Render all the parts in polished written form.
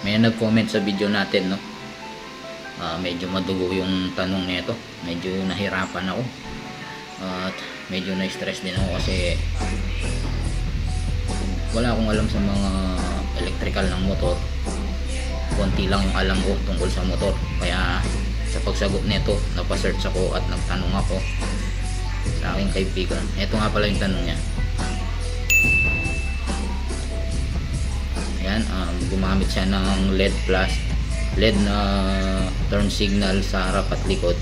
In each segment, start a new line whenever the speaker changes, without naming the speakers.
may nag-comment sa video natin, no? Medyo madugo yung tanong nito. Medyo nahirapan ako. At medyo na-stress din ako kasi wala akong alam sa mga electrical ng motor. Konti lang yung alam ko tungkol sa motor. Kaya sa pagsagot nito, napasearch ako at nagtanong ako sa aking kaibigan. Ito nga pala yung tanong niya. Ayan, gumamit siya ng LED na turn signal sa harap at likod.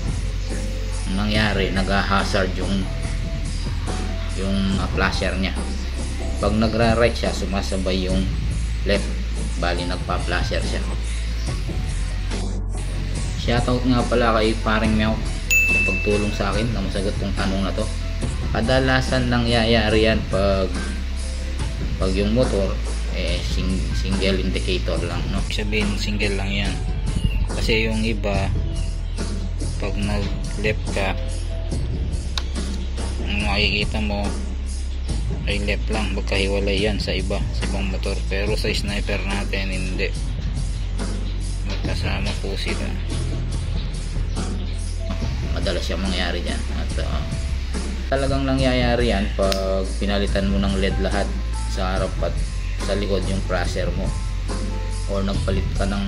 Ang nangyari, nag-hazard yung flasher niya. Pag nagra-right siya, sumasabay yung left, bali nagpa-flasher siya. Shoutout nga pala kay Paring Meow sa pagtulong sa akin na masagot tong tanong na to. Kadalasan nangyayari yan pag yung motor single indicator lang, no? Sabihin single lang yan kasi yung iba pag nag left ka, ang makikita mo ay left lang, magkahiwalay yan sa ibang motor, pero sa sniper natin hindi, magkasama po sila. Madalas yung mangyari dyan at talagang nangyayari yan pag pinalitan mo ng LED lahat sa harap at sa likod yung crusher mo, or nagpalit ka ng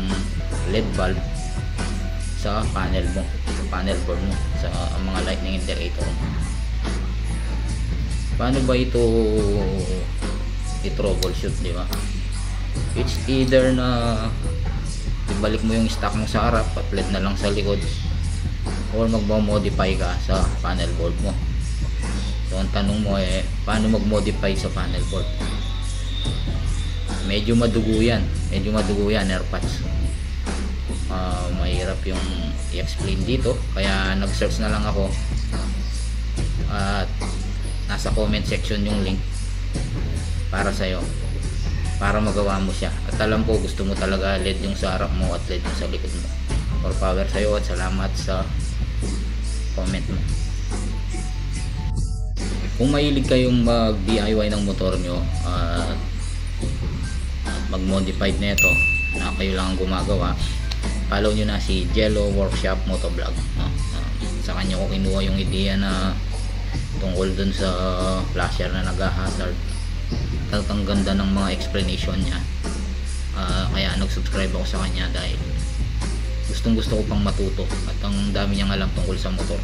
LED bulb sa panel mo, sa panel board mo, sa mga lightning indicator mo. Paano ba ito i-troubleshoot, di ba? It's either na ibalik mo yung stock mo sa harap at LED na lang sa likod, or magmo-modify ka sa panel board mo. So ang tanong mo paano mag-modify sa panel board? Medyo madugo yan, airpods. Mahirap yung i-explain dito, kaya nag-search na lang ako at nasa comment section yung link para sa'yo, para magawa mo siya. At alam ko gusto mo talaga LED yung sa harap mo at LED yung sa likod mo. More power sa'yo at salamat sa comment mo. Kung mahilig kayong mag DIY ng motor nyo at mag-modified na ito, na kayo lang ang gumagawa, follow nyo na si Jello Workshop Motovlog. Sa kanya ko kinuha yung ideya na tungkol dun sa flasher na nag-hazard. Talagang ganda ng mga explanation niya. Kaya nag-subscribe ako sa kanya dahil gustong gusto ko pang matuto at ang dami niyang alam tungkol sa motor.